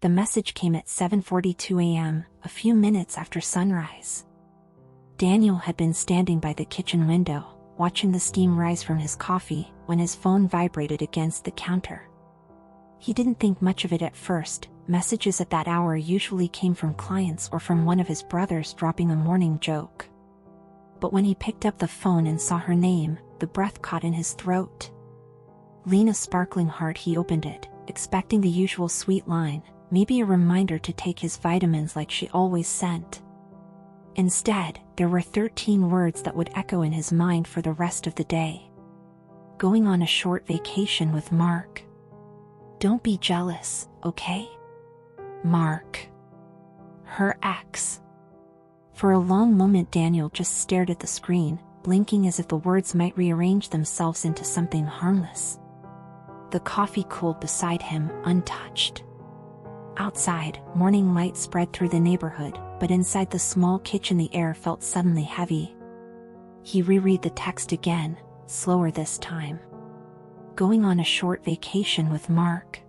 The message came at 7:42 a.m., a few minutes after sunrise. Daniel had been standing by the kitchen window, watching the steam rise from his coffee, when his phone vibrated against the counter. He didn't think much of it at first. Messages at that hour usually came from clients or from one of his brothers dropping a morning joke. But when he picked up the phone and saw her name, the breath caught in his throat. Lena's sparkling heart. He opened it, expecting the usual sweet line, maybe a reminder to take his vitamins like she always sent. Instead, there were 13 words that would echo in his mind for the rest of the day. Going on a short vacation with Mark. Don't be jealous, okay? Mark. Her ex. For a long moment Daniel just stared at the screen, blinking as if the words might rearrange themselves into something harmless. The coffee cooled beside him, untouched. Outside, morning light spread through the neighborhood, but inside the small kitchen the air felt suddenly heavy. He reread the text again, slower this time. Going on a short vacation with Mark.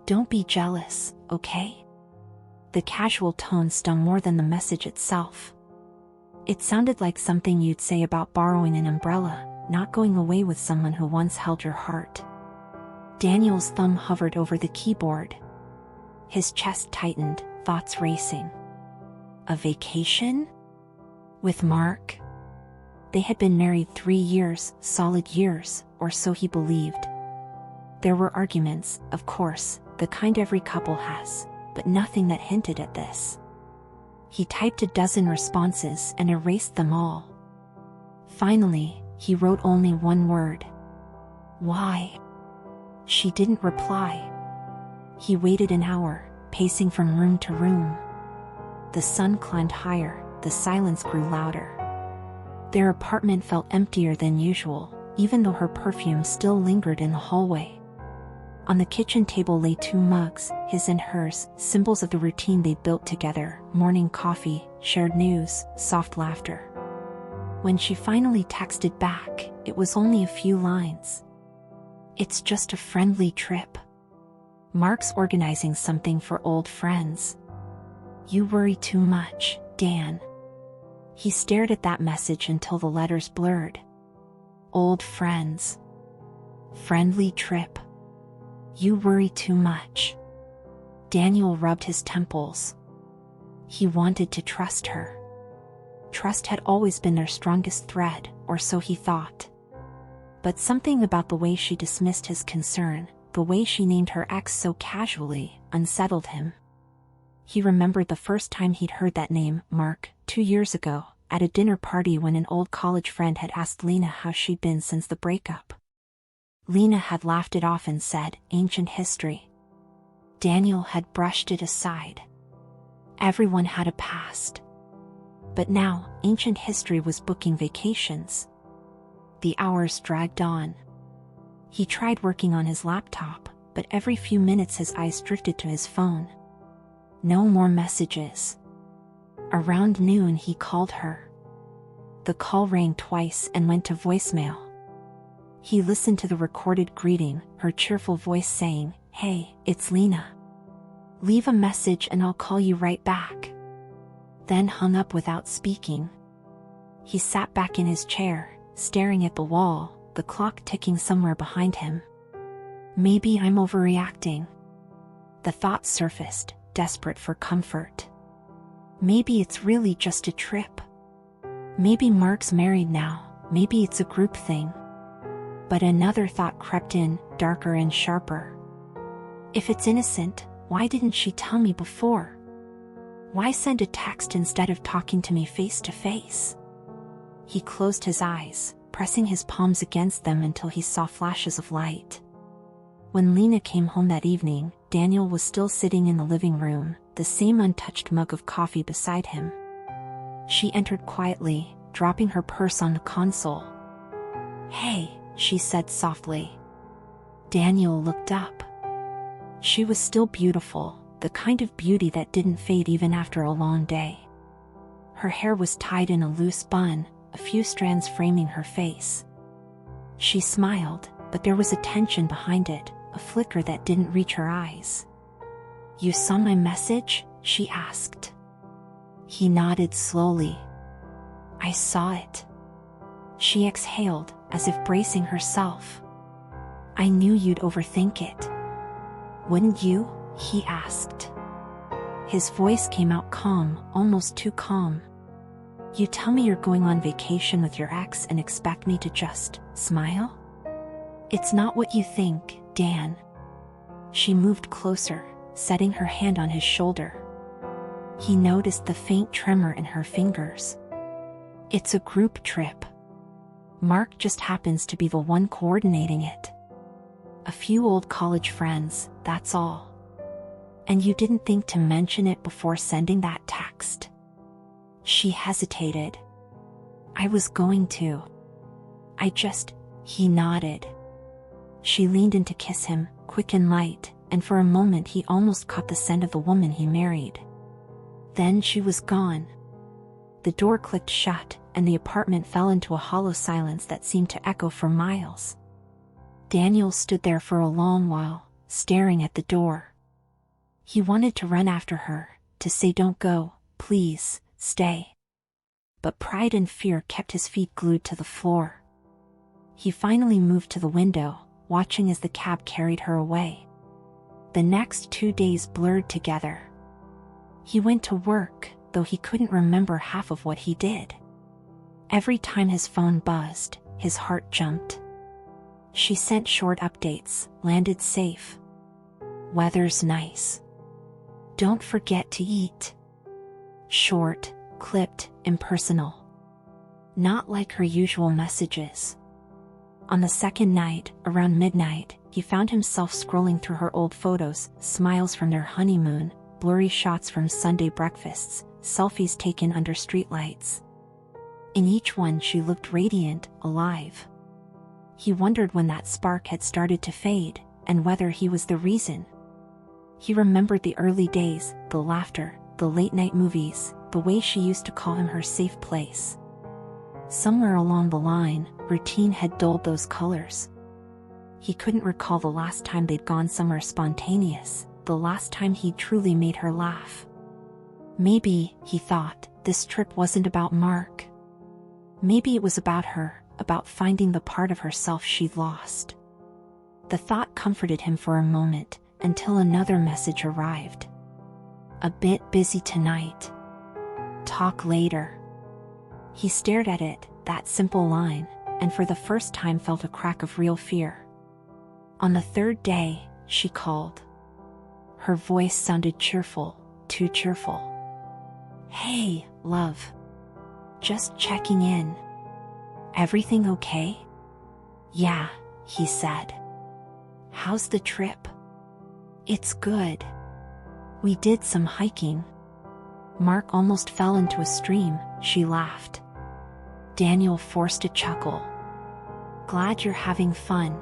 Don't be jealous, okay? The casual tone stung more than the message itself. It sounded like something you'd say about borrowing an umbrella, not going away with someone who once held your heart. Daniel's thumb hovered over the keyboard. His chest tightened, thoughts racing. A vacation? With Mark? They had been married 3 years, solid years, or so he believed. There were arguments, of course, the kind every couple has, but nothing that hinted at this. He typed a dozen responses and erased them all. Finally, he wrote only one word. Why? She didn't reply. He waited an hour, pacing from room to room. The sun climbed higher, the silence grew louder. Their apartment felt emptier than usual, even though her perfume still lingered in the hallway. On the kitchen table lay 2 mugs, his and hers, symbols of the routine they'd built together: morning coffee, shared news, soft laughter. When she finally texted back, it was only a few lines. It's just a friendly trip. Mark's organizing something for old friends. You worry too much, Dan. He stared at that message until the letters blurred. Old friends. Friendly trip. You worry too much. Daniel rubbed his temples. He wanted to trust her. Trust had always been their strongest thread, or so he thought. But something about the way she dismissed his concern, the way she named her ex so casually, unsettled him. He remembered the first time he'd heard that name, Mark, 2 years ago, at a dinner party when an old college friend had asked Lena how she'd been since the breakup. Lena had laughed it off and said, ancient history. Daniel had brushed it aside. Everyone had a past. But now, ancient history was booking vacations. The hours dragged on. He tried working on his laptop, but every few minutes his eyes drifted to his phone. No more messages. Around noon he called her. The call rang twice and went to voicemail. He listened to the recorded greeting, her cheerful voice saying, "Hey, it's Lena. Leave a message and I'll call you right back." Then hung up without speaking. He sat back in his chair, staring at the wall, the clock ticking somewhere behind him. Maybe I'm overreacting. The thought surfaced, desperate for comfort. Maybe it's really just a trip. Maybe Mark's married now, maybe it's a group thing. But another thought crept in, darker and sharper. If it's innocent, why didn't she tell me before? Why send a text instead of talking to me face to face? He closed his eyes, pressing his palms against them until he saw flashes of light. When Lena came home that evening, Daniel was still sitting in the living room, the same untouched mug of coffee beside him. She entered quietly, dropping her purse on the console. "Hey," she said softly. Daniel looked up. She was still beautiful, the kind of beauty that didn't fade even after a long day. Her hair was tied in a loose bun, a few strands framing her face. She smiled, but there was a tension behind it, a flicker that didn't reach her eyes. You saw my message? She asked. He nodded slowly. I saw it. She exhaled, as if bracing herself. I knew you'd overthink it. Wouldn't you? He asked. His voice came out calm, almost too calm. You tell me you're going on vacation with your ex and expect me to just smile? It's not what you think, Dan. She moved closer, setting her hand on his shoulder. He noticed the faint tremor in her fingers. It's a group trip. Mark just happens to be the one coordinating it. A few old college friends, that's all. And you didn't think to mention it before sending that text? She hesitated. I was going to. He nodded. She leaned in to kiss him, quick and light, and for a moment he almost caught the scent of the woman he married. Then she was gone. The door clicked shut, and the apartment fell into a hollow silence that seemed to echo for miles. Daniel stood there for a long while, staring at the door. He wanted to run after her, to say don't go, please, stay. But pride and fear kept his feet glued to the floor. He finally moved to the window, watching as the cab carried her away. The next 2 days blurred together. He went to work, though he couldn't remember half of what he did. Every time his phone buzzed, his heart jumped. She sent short updates, landed safe. Weather's nice. Don't forget to eat. Short, clipped, impersonal. Not like her usual messages. On the second night, around midnight, he found himself scrolling through her old photos, smiles from their honeymoon, blurry shots from Sunday breakfasts, selfies taken under streetlights. In each one she looked radiant, alive. He wondered when that spark had started to fade, and whether he was the reason. He remembered the early days, the laughter, the late-night movies, the way she used to call him her safe place. Somewhere along the line, routine had dulled those colors. He couldn't recall the last time they'd gone somewhere spontaneous, the last time he'd truly made her laugh. Maybe, he thought, this trip wasn't about Mark. Maybe it was about her, about finding the part of herself she'd lost. The thought comforted him for a moment, until another message arrived. A bit busy tonight. Talk later. He stared at it, that simple line, and for the first time felt a crack of real fear. On the third day, she called. Her voice sounded cheerful, too cheerful. Hey, love. Just checking in. Everything okay? Yeah, he said. How's the trip? It's good. We did some hiking. Mark almost fell into a stream, she laughed. Daniel forced a chuckle. Glad you're having fun.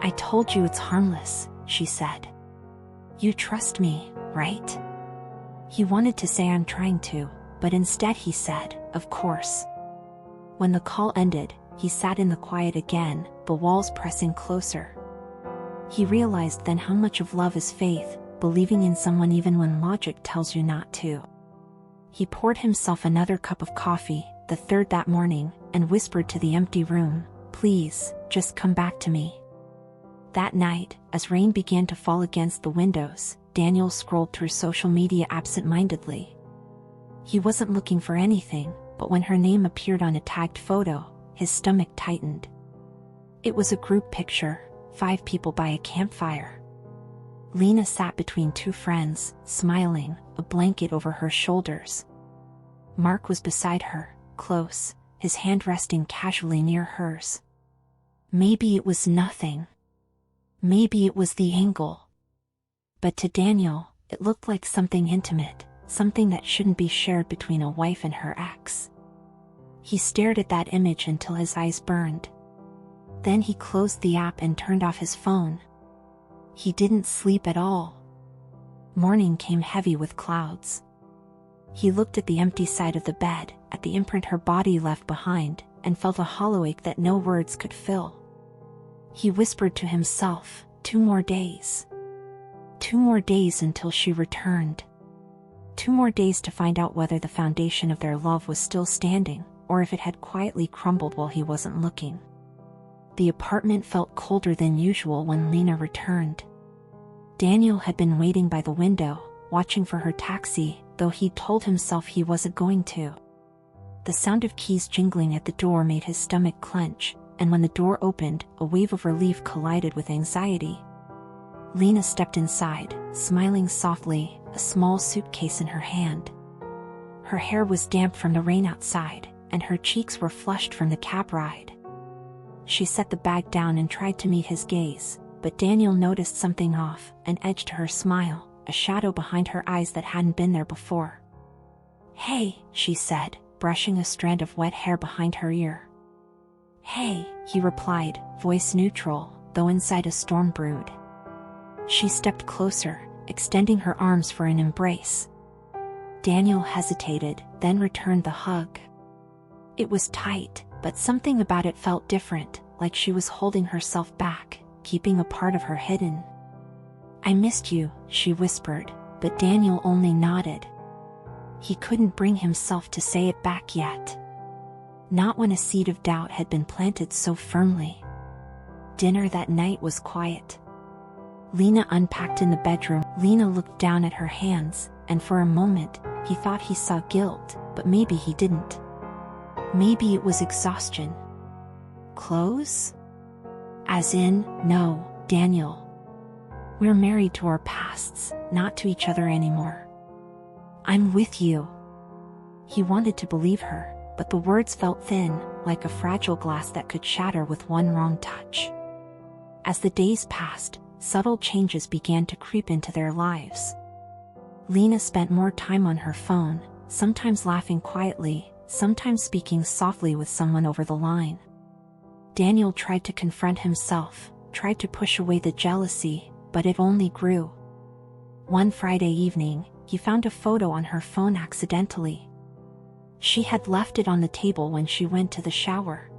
I told you it's harmless, she said. You trust me, right? He wanted to say I'm trying to, but instead he said, of course. When the call ended, he sat in the quiet again, the walls pressing closer. He realized then how much of love is faith, believing in someone even when logic tells you not to. He poured himself another cup of coffee, the third that morning, and whispered to the empty room, please, just come back to me. That night, as rain began to fall against the windows, Daniel scrolled through social media absent-mindedly. He wasn't looking for anything, but when her name appeared on a tagged photo, his stomach tightened. It was a group picture, 5 people by a campfire. Lena sat between 2 friends, smiling, a blanket over her shoulders. Mark was beside her, close, his hand resting casually near hers. Maybe it was nothing. Maybe it was the angle. But to Daniel, it looked like something intimate, something that shouldn't be shared between a wife and her ex. He stared at that image until his eyes burned. Then he closed the app and turned off his phone. He didn't sleep at all. Morning came heavy with clouds. He looked at the empty side of the bed, at the imprint her body left behind, and felt a hollow ache that no words could fill. He whispered to himself, 2 more days. 2 more days until she returned. 2 more days to find out whether the foundation of their love was still standing, or if it had quietly crumbled while he wasn't looking. The apartment felt colder than usual when Lena returned. Daniel had been waiting by the window, watching for her taxi, though he'd told himself he wasn't going to. The sound of keys jingling at the door made his stomach clench, and when the door opened, a wave of relief collided with anxiety. Lena stepped inside, smiling softly, a small suitcase in her hand. Her hair was damp from the rain outside, and her cheeks were flushed from the cab ride. She set the bag down and tried to meet his gaze, but Daniel noticed something off, an edge to her smile, a shadow behind her eyes that hadn't been there before. "Hey," she said, brushing a strand of wet hair behind her ear. "Hey," he replied, voice neutral, though inside a storm brewed. She stepped closer, extending her arms for an embrace. Daniel hesitated, then returned the hug. It was tight, but something about it felt different, like she was holding herself back, keeping a part of her hidden. "I missed you," she whispered, but Daniel only nodded. He couldn't bring himself to say it back yet. Not when a seed of doubt had been planted so firmly. Dinner that night was quiet. Lena unpacked in the bedroom. Lena looked down at her hands, and for a moment, he thought he saw guilt, but maybe he didn't. Maybe it was exhaustion. Clothes? As in, no, Daniel. We're married to our pasts, not to each other anymore. I'm with you. He wanted to believe her, but the words felt thin, like a fragile glass that could shatter with one wrong touch. As the days passed, subtle changes began to creep into their lives. Lena spent more time on her phone, sometimes laughing quietly, sometimes speaking softly with someone over the line. Daniel tried to confront himself, tried to push away the jealousy, but it only grew. One Friday evening, he found a photo on her phone accidentally. She had left it on the table when she went to the shower.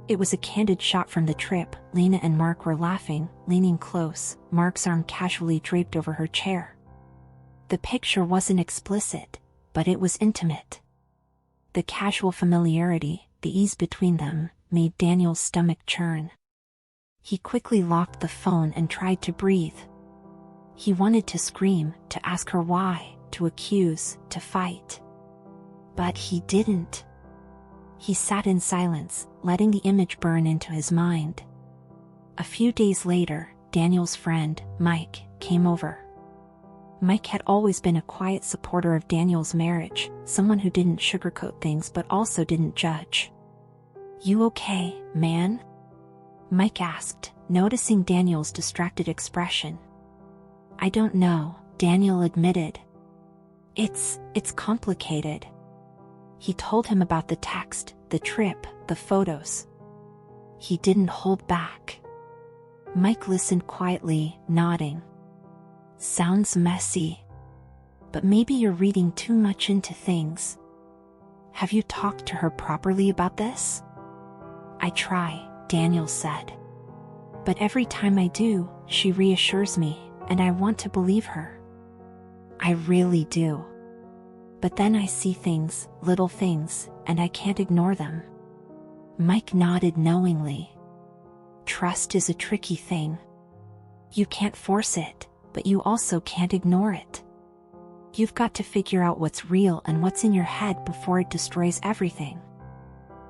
It was a candid shot from the trip. Lena and Mark were laughing, leaning close, Mark's arm casually draped over her chair. The picture wasn't explicit, but it was intimate. The casual familiarity, the ease between them, made Daniel's stomach churn. He quickly locked the phone and tried to breathe. He wanted to scream, to ask her why, to accuse, to fight. But he didn't. He sat in silence, letting the image burn into his mind. A few days later, Daniel's friend, Mike, came over. Mike had always been a quiet supporter of Daniel's marriage, someone who didn't sugarcoat things but also didn't judge. "You okay, man?" Mike asked, noticing Daniel's distracted expression. "I don't know," Daniel admitted. It's complicated." He told him about the text, the trip, the photos. He didn't hold back. Mike listened quietly, nodding. "Sounds messy. But maybe you're reading too much into things. Have you talked to her properly about this?" "I try," Daniel said. "But every time I do, she reassures me, and I want to believe her. I really do. But then I see things, little things, and I can't ignore them." Mike nodded knowingly. Trust is a tricky thing. You can't force it, but you also can't ignore it. You've got to figure out what's real and what's in your head before it destroys everything.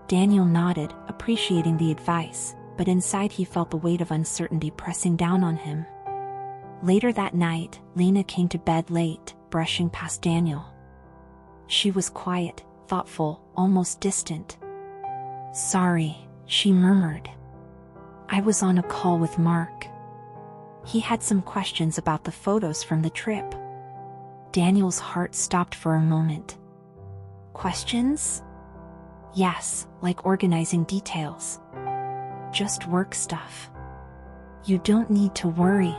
Daniel nodded, appreciating the advice, but inside he felt the weight of uncertainty pressing down on him. Later that night, Lena came to bed late, brushing past Daniel. She was quiet, thoughtful, almost distant. "Sorry," she murmured. "I was on a call with Mark. He had some questions about the photos from the trip." Daniel's heart stopped for a moment. "Questions?" "Yes, like organizing details. Just work stuff." "You don't need to worry."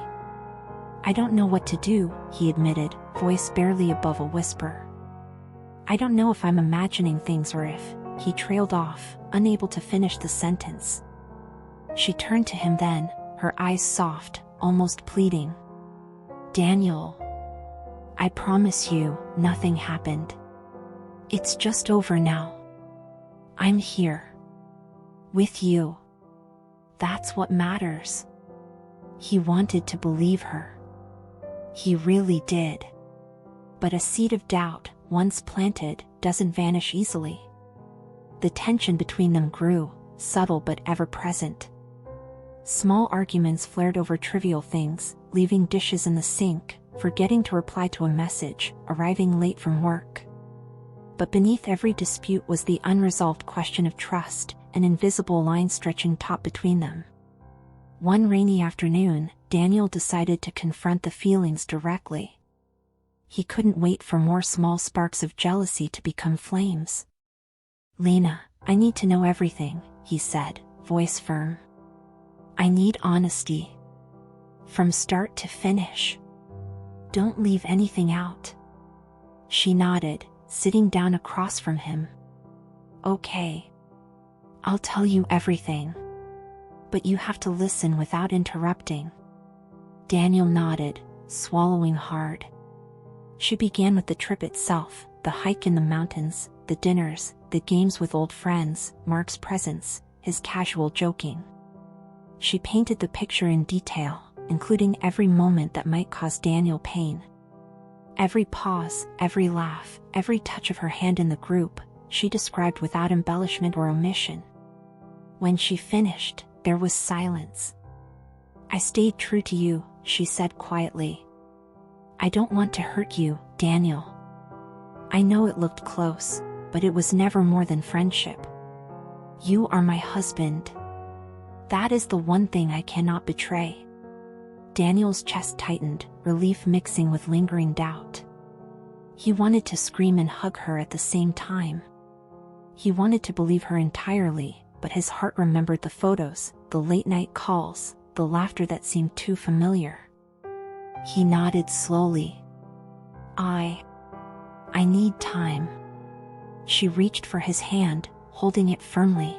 "I don't know what to do," he admitted, voice barely above a whisper. "I don't know if I'm imagining things or if," he trailed off, unable to finish the sentence. She turned to him then, her eyes soft, almost pleading. Daniel, I promise you, nothing happened. It's just over now. I'm here. With you. That's what matters. He wanted to believe her. He really did. But a seed of doubt, once planted, doesn't vanish easily. The tension between them grew, subtle but ever-present. Small arguments flared over trivial things, leaving dishes in the sink, forgetting to reply to a message, arriving late from work. But beneath every dispute was the unresolved question of trust, an invisible line stretching taut between them. One rainy afternoon, Daniel decided to confront the feelings directly. He couldn't wait for more small sparks of jealousy to become flames. "Lena, I need to know everything," he said, voice firm. "I need honesty. From start to finish. Don't leave anything out." She nodded, sitting down across from him. "Okay. I'll tell you everything. But you have to listen without interrupting." Daniel nodded, swallowing hard. She began with the trip itself, the hike in the mountains, the dinners, the games with old friends, Mark's presence, his casual joking. She painted the picture in detail, including every moment that might cause Daniel pain. Every pause, every laugh, every touch of her hand in the group, she described without embellishment or omission. When she finished, there was silence. "I stayed true to you," she said quietly. "I don't want to hurt you, Daniel. I know it looked close, but it was never more than friendship. You are my husband. That is the one thing I cannot betray." Daniel's chest tightened, relief mixing with lingering doubt. He wanted to scream and hug her at the same time. He wanted to believe her entirely, but his heart remembered the photos, the late-night calls, the laughter that seemed too familiar. He nodded slowly. I need time." She reached for his hand, holding it firmly.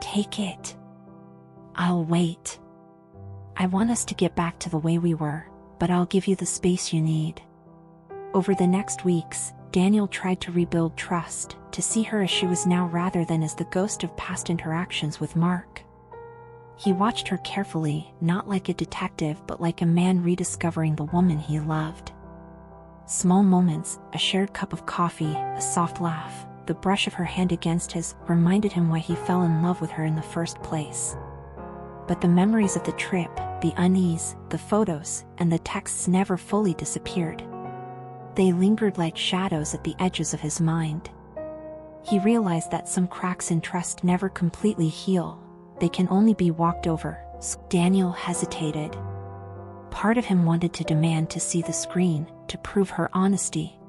"Take it. I'll wait. I want us to get back to the way we were, but I'll give you the space you need." Over the next weeks, Daniel tried to rebuild trust, to see her as she was now rather than as the ghost of past interactions with Mark. He watched her carefully, not like a detective but like a man rediscovering the woman he loved. Small moments, a shared cup of coffee, a soft laugh, the brush of her hand against his, reminded him why he fell in love with her in the first place. But the memories of the trip, the unease, the photos, and the texts never fully disappeared. They lingered like shadows at the edges of his mind. He realized that some cracks in trust never completely heal. They can only be walked over. Daniel hesitated. Part of him wanted to demand to see the screen, to prove her honesty.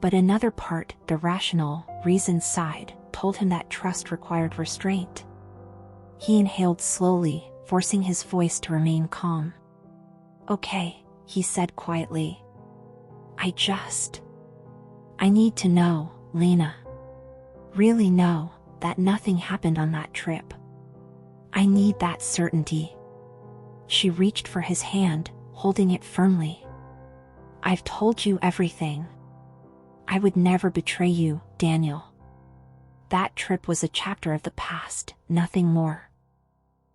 But another part, the rational, reasoned side, told him that trust required restraint. He inhaled slowly, forcing his voice to remain calm. "Okay," he said quietly. I need to know, Lena. Really know, that nothing happened on that trip. I need that certainty." She reached for his hand, holding it firmly. "I've told you everything. I would never betray you, Daniel. That trip was a chapter of the past, nothing more."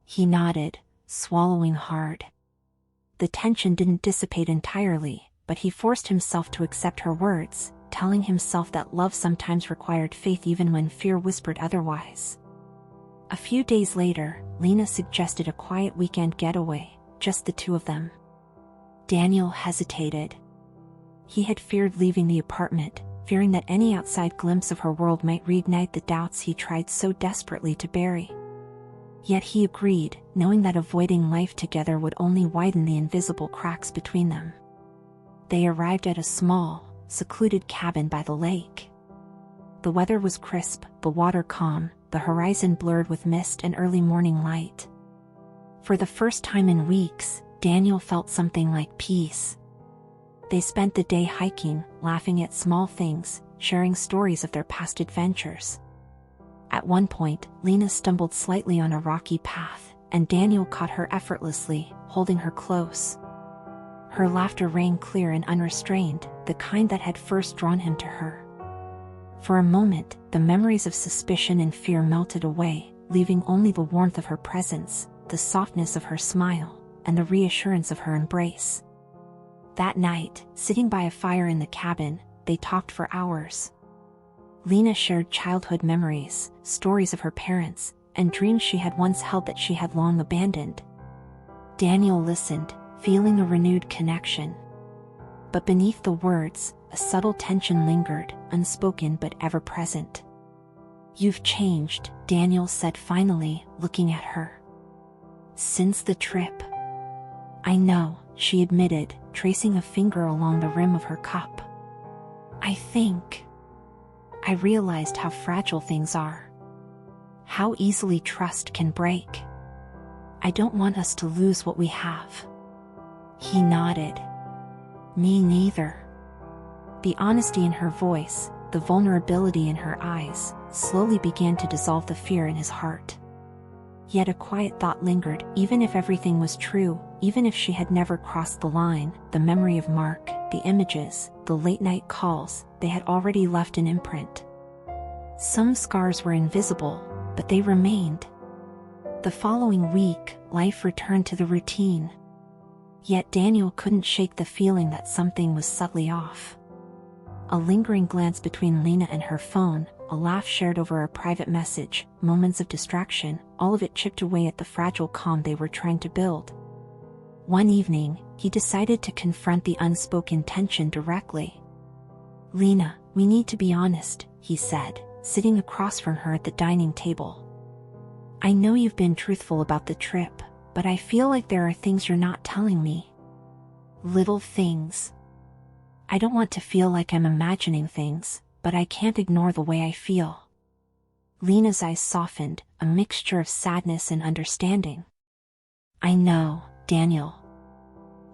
He nodded, swallowing hard. The tension didn't dissipate entirely, but he forced himself to accept her words, telling himself that love sometimes required faith even when fear whispered otherwise. A few days later, Lena suggested a quiet weekend getaway, just the two of them. Daniel hesitated. He had feared leaving the apartment, fearing that any outside glimpse of her world might reignite the doubts he tried so desperately to bury. Yet he agreed, knowing that avoiding life together would only widen the invisible cracks between them. They arrived at a small, secluded cabin by the lake. The weather was crisp, the water calm, the horizon blurred with mist and early morning light. For the first time in weeks, Daniel felt something like peace. They spent the day hiking, laughing at small things, sharing stories of their past adventures. At one point, Lena stumbled slightly on a rocky path, and Daniel caught her effortlessly, holding her close. Her laughter rang clear and unrestrained, the kind that had first drawn him to her. For a moment, the memories of suspicion and fear melted away, leaving only the warmth of her presence, the softness of her smile, and the reassurance of her embrace. That night, sitting by a fire in the cabin, they talked for hours. Lena shared childhood memories, stories of her parents, and dreams she had once held that she had long abandoned. Daniel listened, feeling a renewed connection. But beneath the words, a subtle tension lingered, unspoken but ever-present. "You've changed," Daniel said finally, looking at her. "Since the trip." "I know," she admitted, tracing a finger along the rim of her cup. I realized how fragile things are. How easily trust can break. I don't want us to lose what we have." He nodded. "Me neither." The honesty in her voice, the vulnerability in her eyes, slowly began to dissolve the fear in his heart. Yet a quiet thought lingered, even if everything was true, even if she had never crossed the line, the memory of Mark, the images, the late-night calls, they had already left an imprint. Some scars were invisible, but they remained. The following week, life returned to the routine. Yet Daniel couldn't shake the feeling that something was subtly off. A lingering glance between Lena and her phone, a laugh shared over a private message, moments of distraction, all of it chipped away at the fragile calm they were trying to build. One evening, he decided to confront the unspoken tension directly. "Lena, we need to be honest," he said, sitting across from her at the dining table. "I know you've been truthful about the trip, but I feel like there are things you're not telling me. Little things. I don't want to feel like I'm imagining things, but I can't ignore the way I feel." Lena's eyes softened, a mixture of sadness and understanding. "I know, Daniel.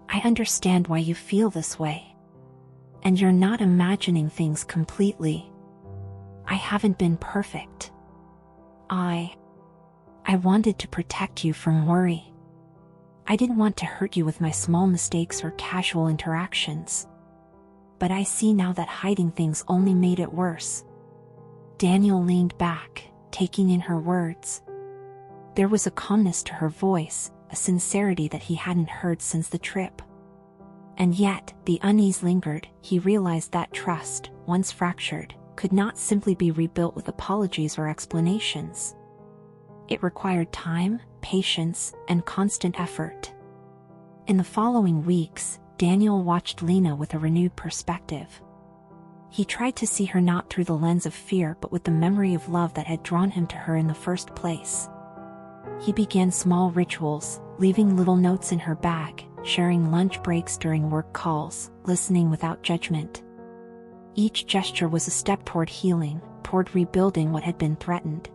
I understand why you feel this way. And you're not imagining things completely. I haven't been perfect. I wanted to protect you from worry. I didn't want to hurt you with my small mistakes or casual interactions. But I see now that hiding things only made it worse." Daniel leaned back, taking in her words. There was a calmness to her voice, a sincerity that he hadn't heard since the trip. And yet, the unease lingered. He realized that trust, once fractured, could not simply be rebuilt with apologies or explanations. It required time, patience, and constant effort. In the following weeks, Daniel watched Lena with a renewed perspective. He tried to see her not through the lens of fear but with the memory of love that had drawn him to her in the first place. He began small rituals, leaving little notes in her bag, sharing lunch breaks during work calls, listening without judgment. Each gesture was a step toward healing, toward rebuilding what had been threatened.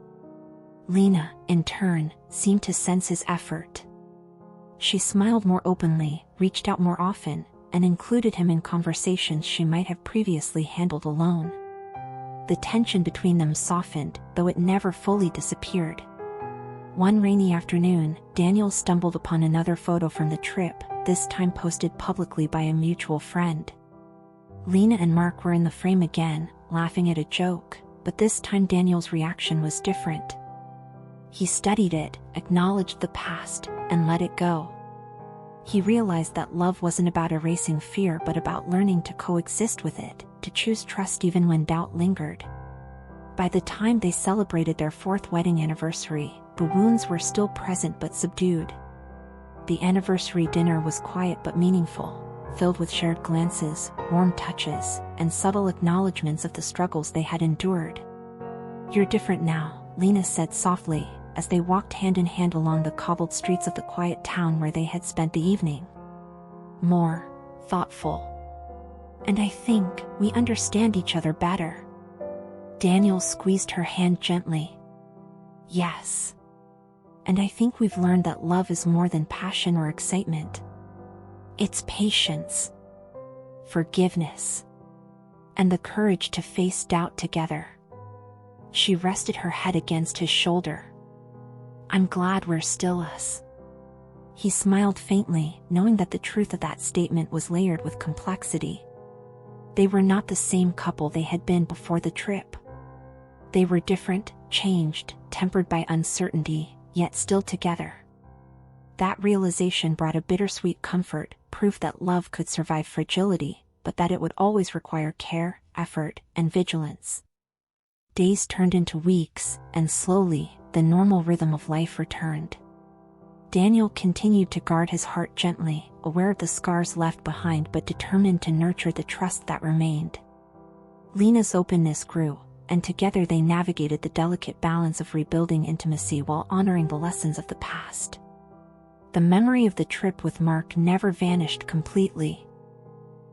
Lena, in turn, seemed to sense his effort. She smiled more openly, reached out more often, and included him in conversations she might have previously handled alone. The tension between them softened, though it never fully disappeared. One rainy afternoon, Daniel stumbled upon another photo from the trip, this time posted publicly by a mutual friend. Lena and Mark were in the frame again, laughing at a joke, but this time Daniel's reaction was different. He studied it, acknowledged the past, and let it go. He realized that love wasn't about erasing fear but about learning to coexist with it, to choose trust even when doubt lingered. By the time they celebrated their 4th wedding anniversary, the wounds were still present but subdued. The anniversary dinner was quiet but meaningful, filled with shared glances, warm touches, and subtle acknowledgments of the struggles they had endured. "You're different now," Lena said softly, as they walked hand in hand along the cobbled streets of the quiet town where they had spent the evening. "More thoughtful. And I think we understand each other better." Daniel squeezed her hand gently. "Yes. And I think we've learned that love is more than passion or excitement. It's patience, forgiveness, and the courage to face doubt together." She rested her head against his shoulder. "I'm glad we're still us." He smiled faintly, knowing that the truth of that statement was layered with complexity. They were not the same couple they had been before the trip. They were different, changed, tempered by uncertainty, yet still together. That realization brought a bittersweet comfort, proof that love could survive fragility, but that it would always require care, effort, and vigilance. Days turned into weeks, and slowly, the normal rhythm of life returned. Daniel continued to guard his heart gently, aware of the scars left behind but determined to nurture the trust that remained. Lena's openness grew, and together they navigated the delicate balance of rebuilding intimacy while honoring the lessons of the past. The memory of the trip with Mark never vanished completely.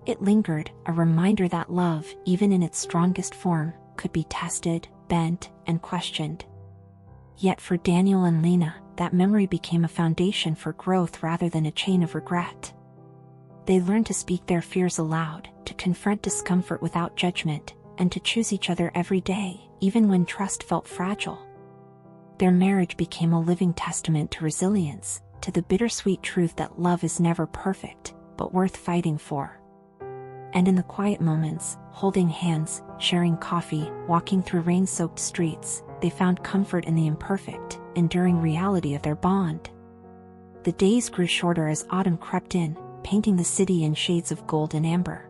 It lingered, a reminder that love, even in its strongest form, could be tested, bent, and questioned. Yet for Daniel and Lena, that memory became a foundation for growth rather than a chain of regret. They learned to speak their fears aloud, to confront discomfort without judgment, and to choose each other every day, even when trust felt fragile. Their marriage became a living testament to resilience, to the bittersweet truth that love is never perfect, but worth fighting for. And in the quiet moments, holding hands, sharing coffee, walking through rain-soaked streets, they found comfort in the imperfect, enduring reality of their bond. The days grew shorter as autumn crept in, painting the city in shades of gold and amber.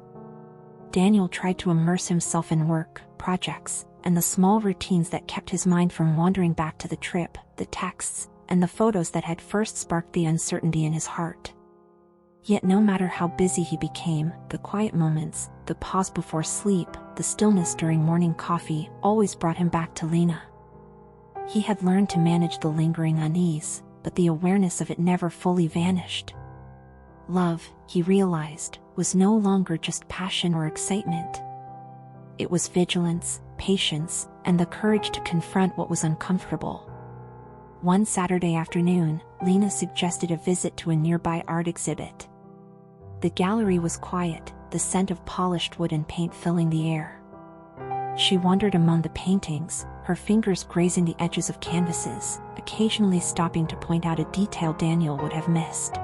Daniel tried to immerse himself in work, projects, and the small routines that kept his mind from wandering back to the trip, the texts, and the photos that had first sparked the uncertainty in his heart. Yet no matter how busy he became, the quiet moments, the pause before sleep, the stillness during morning coffee, always brought him back to Lena. He had learned to manage the lingering unease, but the awareness of it never fully vanished. Love, he realized, was no longer just passion or excitement. It was vigilance, patience, and the courage to confront what was uncomfortable. One Saturday afternoon, Lena suggested a visit to a nearby art exhibit. The gallery was quiet, the scent of polished wood and paint filling the air. She wandered among the paintings, her fingers grazing the edges of canvases, occasionally stopping to point out a detail Daniel would have missed.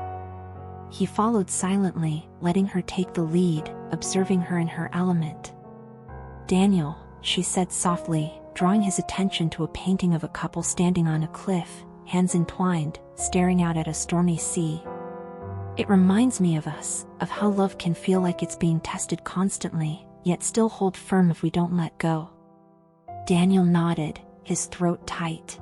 He followed silently, letting her take the lead, observing her in her element. "Daniel," she said softly, drawing his attention to a painting of a couple standing on a cliff, hands entwined, staring out at a stormy sea. "It reminds me of us, of how love can feel like it's being tested constantly, yet still hold firm if we don't let go." Daniel nodded, his throat tight.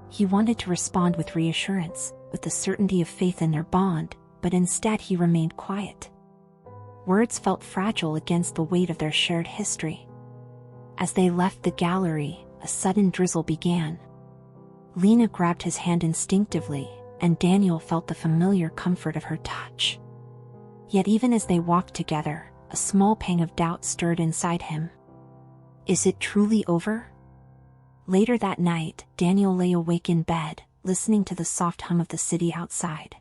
He wanted to respond with reassurance, with the certainty of faith in their bond, but instead he remained quiet. Words felt fragile against the weight of their shared history. As they left the gallery, a sudden drizzle began. Lena grabbed his hand instinctively, and Daniel felt the familiar comfort of her touch. Yet even as they walked together, a small pang of doubt stirred inside him. Is it truly over? Later that night, Daniel lay awake in bed, listening to the soft hum of the city outside.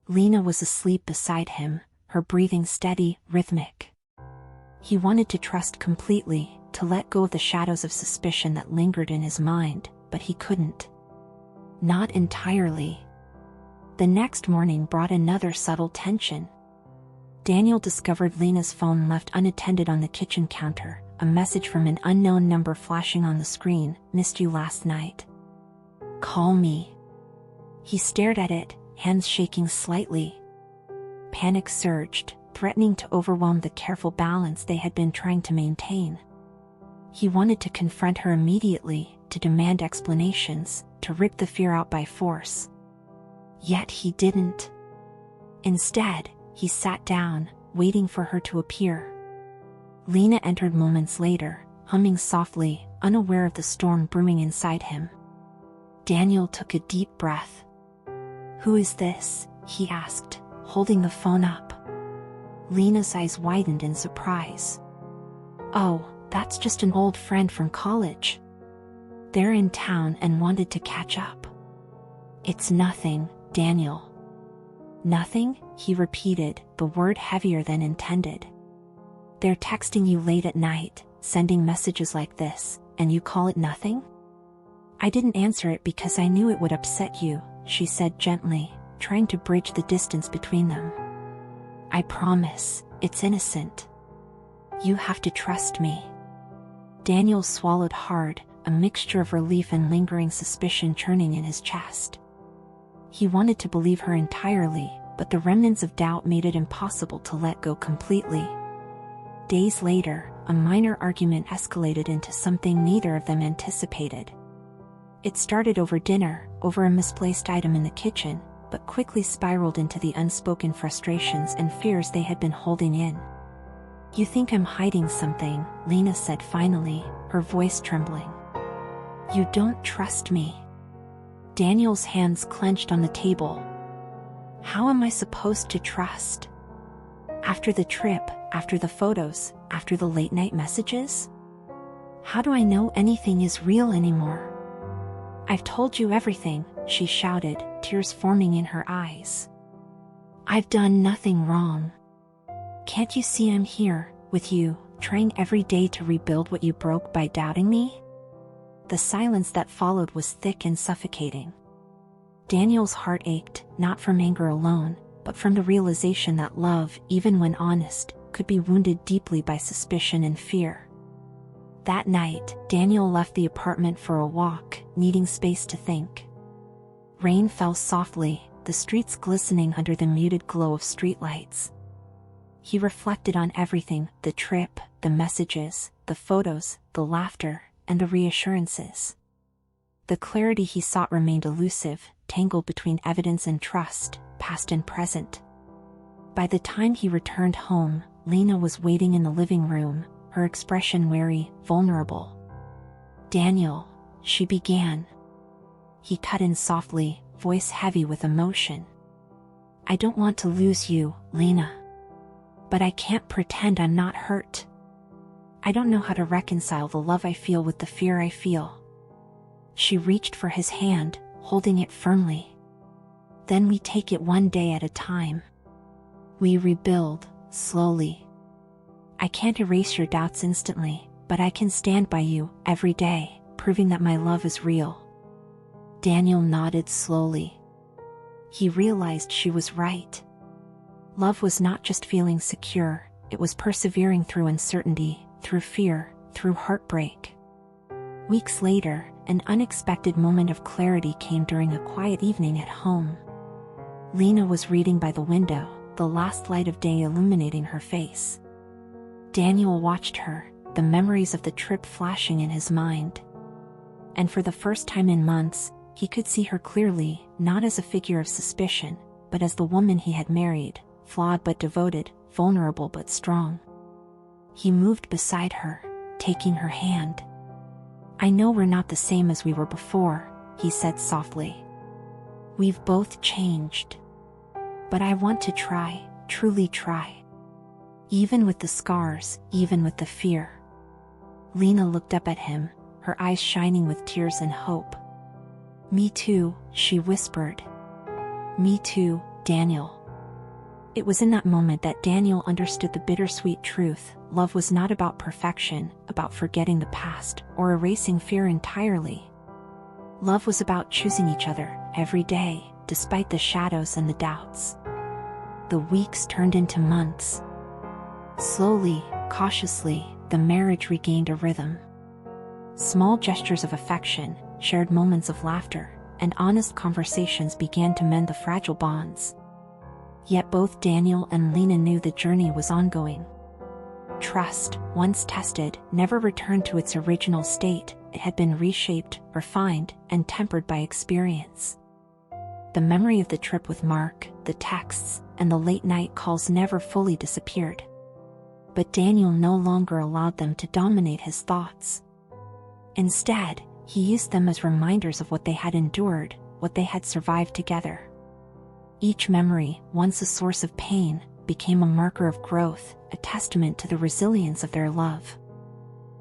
Lena was asleep beside him, her breathing steady, rhythmic. He wanted to trust completely, to let go of the shadows of suspicion that lingered in his mind, but he couldn't. Not entirely. The next morning brought another subtle tension. Daniel discovered Lena's phone left unattended on the kitchen counter, a message from an unknown number flashing on the screen, "Missed you last night. Call me." He stared at it, hands shaking slightly. Panic surged, threatening to overwhelm the careful balance they had been trying to maintain. He wanted to confront her immediately, to demand explanations, to rip the fear out by force. Yet he didn't. Instead, he sat down, waiting for her to appear. Lena entered moments later, humming softly, unaware of the storm brewing inside him. Daniel took a deep breath. "Who is this?" he asked, holding the phone up. Lena's eyes widened in surprise. "Oh, that's just an old friend from college. They're in town and wanted to catch up." "It's nothing, Daniel." "Nothing?" he repeated, the word heavier than intended. "They're texting you late at night, sending messages like this, and you call it nothing?" "I didn't answer it because I knew it would upset you," she said gently, trying to bridge the distance between them. "I promise, it's innocent. You have to trust me." Daniel swallowed hard, a mixture of relief and lingering suspicion churning in his chest. He wanted to believe her entirely, but the remnants of doubt made it impossible to let go completely. Days later, a minor argument escalated into something neither of them anticipated. It started over dinner, over a misplaced item in the kitchen, but quickly spiraled into the unspoken frustrations and fears they had been holding in. "You think I'm hiding something," Lena said finally, her voice trembling. "You don't trust me." Daniel's hands clenched on the table. "How am I supposed to trust? After the trip, after the photos, after the late-night messages? How do I know anything is real anymore?" "I've told you everything," she shouted, tears forming in her eyes. "I've done nothing wrong. Can't you see I'm here, with you, trying every day to rebuild what you broke by doubting me?" The silence that followed was thick and suffocating. Daniel's heart ached, not from anger alone, but from the realization that love, even when honest, could be wounded deeply by suspicion and fear. That night, Daniel left the apartment for a walk, needing space to think. Rain fell softly, the streets glistening under the muted glow of streetlights. He reflected on everything: the trip, the messages, the photos, the laughter, and the reassurances. The clarity he sought remained elusive, tangled between evidence and trust, past and present. By the time he returned home, Lena was waiting in the living room, her expression wary, vulnerable. "Daniel," she began. He cut in softly, voice heavy with emotion. "I don't want to lose you, Lena. But I can't pretend I'm not hurt. I don't know how to reconcile the love I feel with the fear I feel." She reached for his hand, holding it firmly. "Then we take it one day at a time. We rebuild, slowly. I can't erase your doubts instantly, but I can stand by you, every day, proving that my love is real." Daniel nodded slowly. He realized she was right. Love was not just feeling secure, it was persevering through uncertainty, through fear, through heartbreak. Weeks later, an unexpected moment of clarity came during a quiet evening at home. Lena was reading by the window, the last light of day illuminating her face. Daniel watched her, the memories of the trip flashing in his mind. And for the first time in months, he could see her clearly, not as a figure of suspicion, but as the woman he had married, flawed but devoted, vulnerable but strong. He moved beside her, taking her hand. "I know we're not the same as we were before," he said softly. "We've both changed. But I want to try, truly try. Even with the scars, even with the fear." Lena looked up at him, her eyes shining with tears and hope. "Me too," she whispered. "Me too, Daniel." It was in that moment that Daniel understood the bittersweet truth: love was not about perfection, about forgetting the past, or erasing fear entirely. Love was about choosing each other, every day, despite the shadows and the doubts. The weeks turned into months. Slowly, cautiously, the marriage regained a rhythm. Small gestures of affection, shared moments of laughter, and honest conversations began to mend the fragile bonds. Yet both Daniel and Lena knew the journey was ongoing. Trust, once tested, never returned to its original state. It had been reshaped, refined, and tempered by experience. The memory of the trip with Mark, the texts, and the late-night calls never fully disappeared. But Daniel no longer allowed them to dominate his thoughts. Instead, he used them as reminders of what they had endured, what they had survived together. Each memory, once a source of pain, became a marker of growth, a testament to the resilience of their love.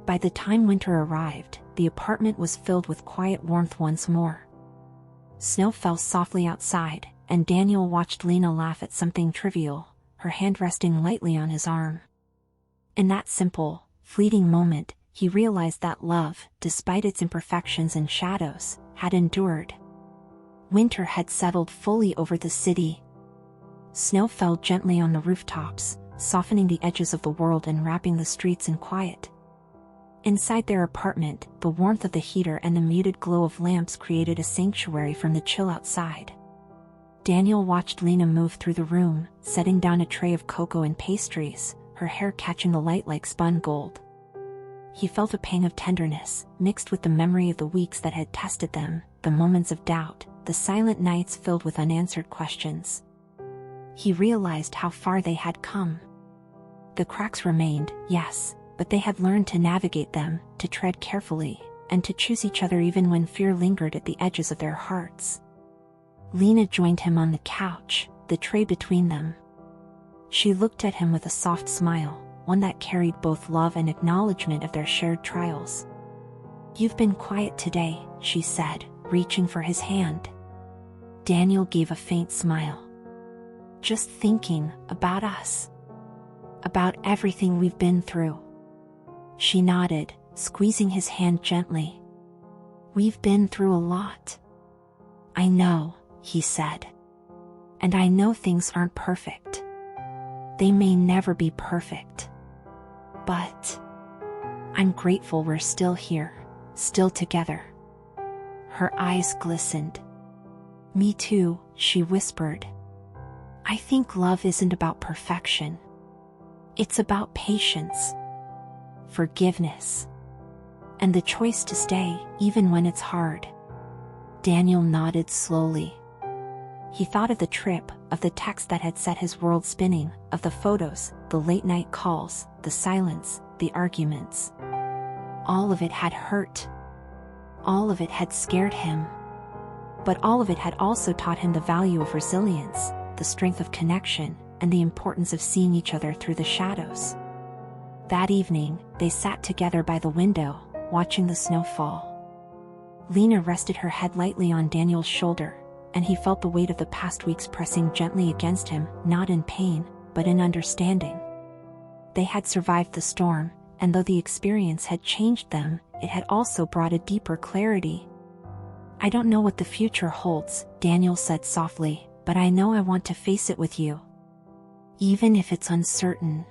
By the time winter arrived, the apartment was filled with quiet warmth once more. Snow fell softly outside, and Daniel watched Lena laugh at something trivial, her hand resting lightly on his arm. In that simple, fleeting moment, he realized that love, despite its imperfections and shadows, had endured. Winter had settled fully over the city. Snow fell gently on the rooftops, softening the edges of the world and wrapping the streets in quiet. Inside their apartment, the warmth of the heater and the muted glow of lamps created a sanctuary from the chill outside. Daniel watched Lena move through the room, setting down a tray of cocoa and pastries, her hair catching the light like spun gold. He felt a pang of tenderness, mixed with the memory of the weeks that had tested them, the moments of doubt, the silent nights filled with unanswered questions. He realized how far they had come. The cracks remained, yes, but they had learned to navigate them, to tread carefully, and to choose each other even when fear lingered at the edges of their hearts. Lena joined him on the couch, the tray between them. She looked at him with a soft smile, one that carried both love and acknowledgement of their shared trials. "You've been quiet today," she said, reaching for his hand. Daniel gave a faint smile. "Just thinking about us. About everything we've been through." She nodded, squeezing his hand gently. "We've been through a lot." "I know," he said. "And I know things aren't perfect. They may never be perfect. But I'm grateful we're still here, still together." Her eyes glistened. "Me too," she whispered. "I think love isn't about perfection. It's about patience, forgiveness, and the choice to stay, even when it's hard." Daniel nodded slowly. He thought of the trip, of the text that had set his world spinning, of the photos, the late-night calls, the silence, the arguments. All of it had hurt. All of it had scared him. But all of it had also taught him the value of resilience, the strength of connection, and the importance of seeing each other through the shadows. That evening, they sat together by the window, watching the snow fall. Lena rested her head lightly on Daniel's shoulder, and he felt the weight of the past weeks pressing gently against him, not in pain, but in understanding. They had survived the storm, and though the experience had changed them, it had also brought a deeper clarity. "I don't know what the future holds," Daniel said softly, "but I know I want to face it with you. Even if it's uncertain.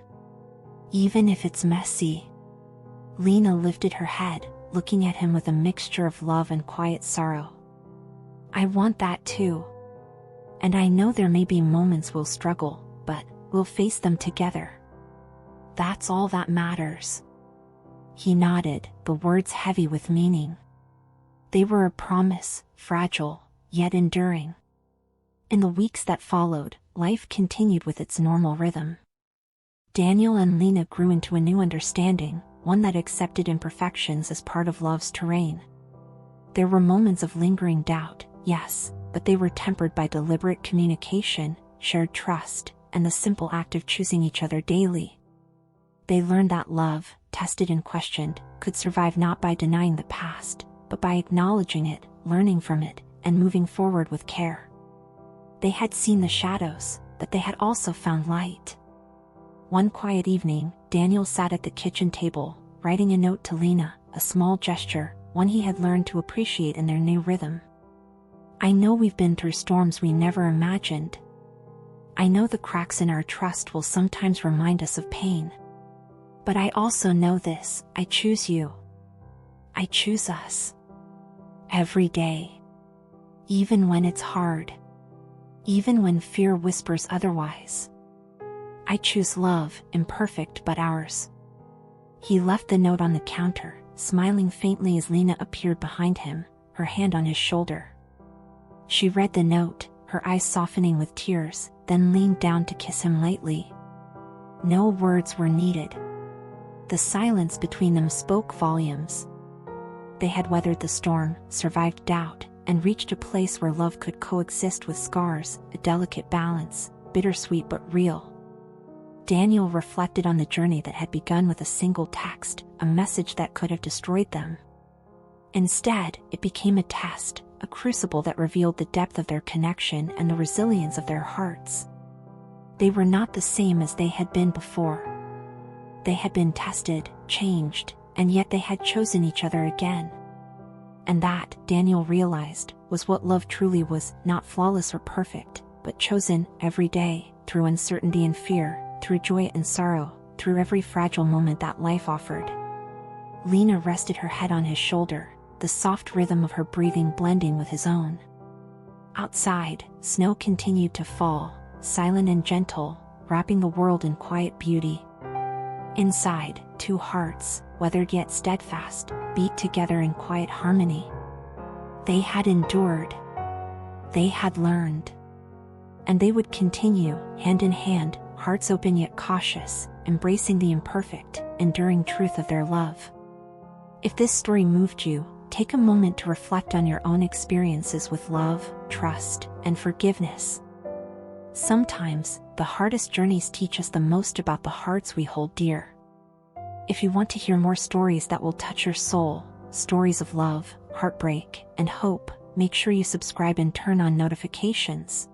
Even if it's messy." Lena lifted her head, looking at him with a mixture of love and quiet sorrow. "I want that too. And I know there may be moments we'll struggle, but we'll face them together. That's all that matters." He nodded, the words heavy with meaning. They were a promise, fragile, yet enduring. In the weeks that followed, life continued with its normal rhythm. Daniel and Lena grew into a new understanding, one that accepted imperfections as part of love's terrain. There were moments of lingering doubt, yes, but they were tempered by deliberate communication, shared trust, and the simple act of choosing each other daily. They learned that love, tested and questioned, could survive not by denying the past, but by acknowledging it, learning from it, and moving forward with care. They had seen the shadows, but they had also found light. One quiet evening, Daniel sat at the kitchen table, writing a note to Lena, a small gesture, one he had learned to appreciate in their new rhythm. "I know we've been through storms we never imagined. I know the cracks in our trust will sometimes remind us of pain. But I also know this, I choose you. I choose us. Every day. Even when it's hard. Even when fear whispers otherwise. I choose love, imperfect but ours." He left the note on the counter, smiling faintly as Lena appeared behind him, her hand on his shoulder. She read the note, her eyes softening with tears, then leaned down to kiss him lightly. No words were needed. The silence between them spoke volumes. They had weathered the storm, survived doubt, and reached a place where love could coexist with scars, a delicate balance, bittersweet but real. Daniel reflected on the journey that had begun with a single text, a message that could have destroyed them. Instead, it became a test, a crucible that revealed the depth of their connection and the resilience of their hearts. They were not the same as they had been before. They had been tested, changed, and yet they had chosen each other again. And that, Daniel realized, was what love truly was, not flawless or perfect, but chosen, every day, through uncertainty and fear, through joy and sorrow, through every fragile moment that life offered. Lena rested her head on his shoulder, the soft rhythm of her breathing blending with his own. Outside, snow continued to fall, silent and gentle, wrapping the world in quiet beauty. Inside, two hearts, weathered yet steadfast, beat together in quiet harmony. They had endured. They had learned. And they would continue, hand in hand, hearts open yet cautious, embracing the imperfect, enduring truth of their love. If this story moved you, take a moment to reflect on your own experiences with love, trust, and forgiveness. Sometimes, the hardest journeys teach us the most about the hearts we hold dear. If you want to hear more stories that will touch your soul, stories of love, heartbreak, and hope, make sure you subscribe and turn on notifications.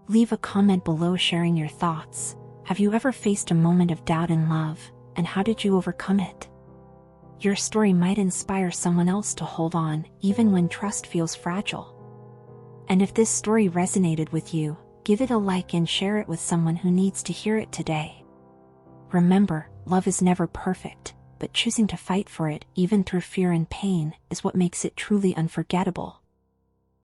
Leave a comment below sharing your thoughts. Have you ever faced a moment of doubt in love, and how did you overcome it? Your story might inspire someone else to hold on, even when trust feels fragile. And if this story resonated with you, give it a like and share it with someone who needs to hear it today. Remember, love is never perfect, but choosing to fight for it, even through fear and pain, is what makes it truly unforgettable.